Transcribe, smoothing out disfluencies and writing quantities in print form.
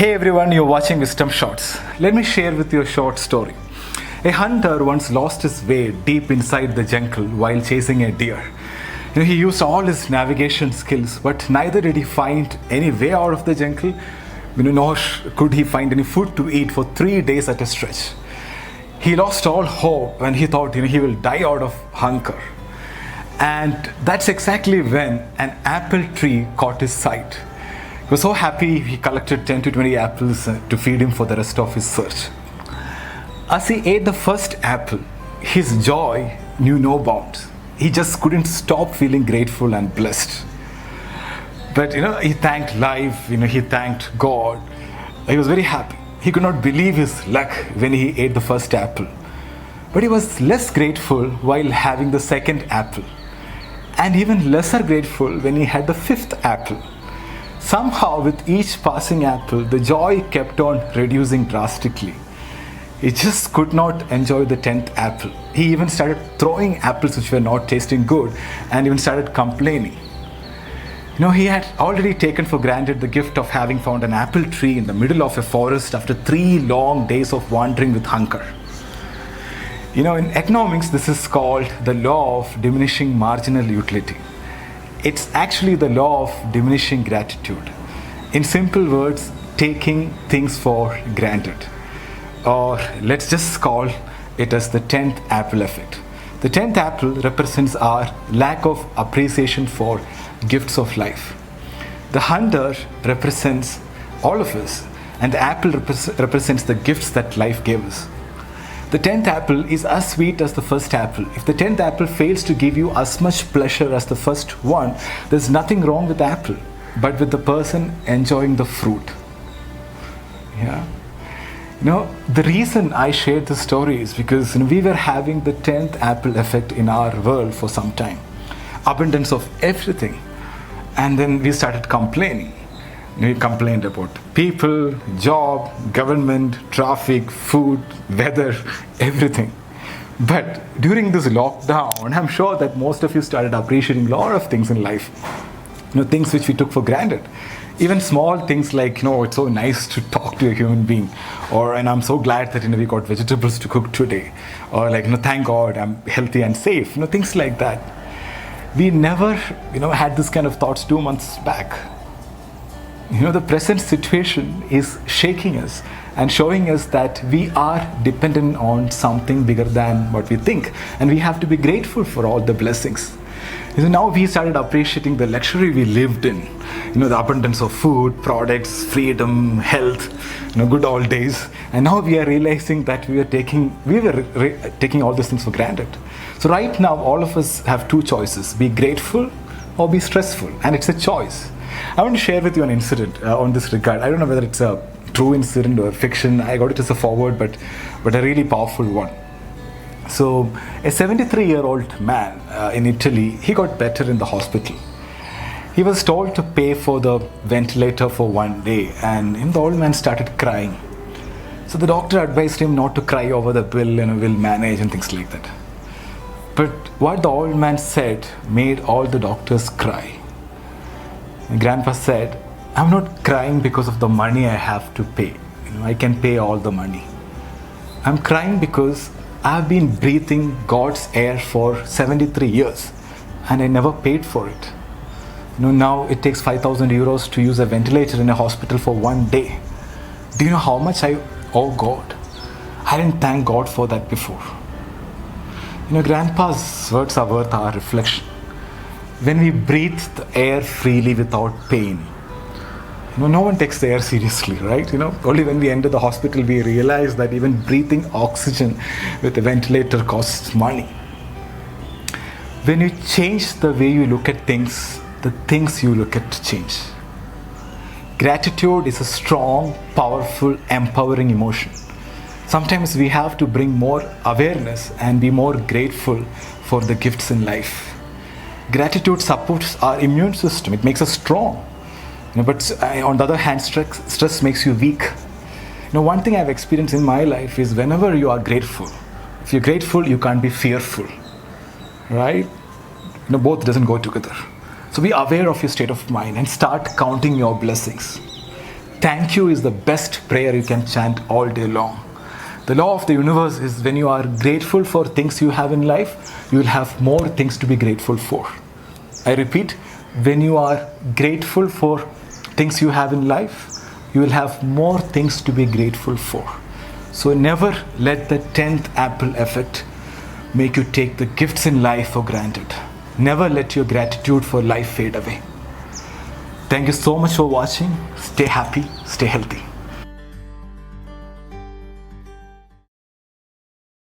Hey everyone, you're watching Wisdom Shots. Let me share with you a short story. A hunter once lost his way deep inside the jungle while chasing a deer. He used all his navigation skills, but neither did he find any way out of the jungle, nor could he find any food to eat for 3 days at a stretch. He lost all hope and he thought he will die out of hunger. And that's exactly when an apple tree caught his sight. He was so happy he collected 10 to 20 apples to feed him for the rest of his search. As he ate the first apple, his joy knew no bounds. He just couldn't stop feeling grateful and blessed. But he thanked life, he thanked God. He was very happy. He could not believe his luck when he ate the first apple. But he was less grateful while having the second apple. And even lesser grateful when he had the fifth apple. Somehow, with each passing apple, the joy kept on reducing drastically. He just could not enjoy the 10th apple. He even started throwing apples which were not tasting good and even started complaining. He had already taken for granted the gift of having found an apple tree in the middle of a forest after 3 long days of wandering with hunger. In economics, this is called the law of diminishing marginal utility. It's actually the law of diminishing gratitude. In simple words, taking things for granted. Or let's just call it as the 10th apple effect. The 10th apple represents our lack of appreciation for gifts of life. The hunter represents all of us, and the apple represents the gifts that life gave us. The 10th apple is as sweet as the first apple. If the 10th apple fails to give you as much pleasure as the first one, there's nothing wrong with the apple, but with the person enjoying the fruit. Yeah. The reason I shared this story is because we were having the 10th apple effect in our world for some time. Abundance of everything. And then we started complaining. We complained about people, job, government, traffic, food, weather, everything. But during this lockdown, I'm sure that most of you started appreciating a lot of things in life. Things which we took for granted. Even small things like, it's so nice to talk to a human being. And I'm so glad that, we got vegetables to cook today. Or thank God I'm healthy and safe. Things like that. We never, had this kind of thoughts 2 months back. The present situation is shaking us and showing us that we are dependent on something bigger than what we think. And we have to be grateful for all the blessings. Now we started appreciating the luxury we lived in. The abundance of food, products, freedom, health, good old days. And now we are realizing that we were taking all these things for granted. So right now, all of us have 2 choices: be grateful or be stressful. And it's a choice. I want to share with you an incident on this regard. I don't know whether it's a true incident or fiction. I got it as a forward, but a really powerful one. So a 73-year-old man in Italy, he got better in the hospital. He was told to pay for the ventilator for 1 day, and the old man started crying. So the doctor advised him not to cry over the bill, we'll manage and things like that. But what the old man said made all the doctors cry. And Grandpa said, I'm not crying because of the money I have to pay. I can pay all the money. I'm crying because I've been breathing God's air for 73 years and I never paid for it. Now it takes 5,000 euros to use a ventilator in a hospital for 1 day. Do you know how much I owe God? I didn't thank God for that before. Grandpa's words are worth our reflection. When we breathe the air freely without pain, no one takes the air seriously, right? Only when we enter the hospital, we realize that even breathing oxygen with a ventilator costs money. When you change the way you look at things, the things you look at change. Gratitude is a strong, powerful, empowering emotion. Sometimes we have to bring more awareness and be more grateful for the gifts in life. Gratitude supports our immune system. It makes us strong. But on the other hand, stress makes you weak. One thing I've experienced in my life is whenever you are grateful, if you're grateful, you can't be fearful, right? Both doesn't go together. So be aware of your state of mind and start counting your blessings. Thank you is the best prayer you can chant all day long. The law of the universe is when you are grateful for things you have in life, you will have more things to be grateful for. I repeat, when you are grateful for things you have in life, you will have more things to be grateful for. So never let the 10th apple effect make you take the gifts in life for granted. Never let your gratitude for life fade away. Thank you so much for watching. Stay happy, stay healthy.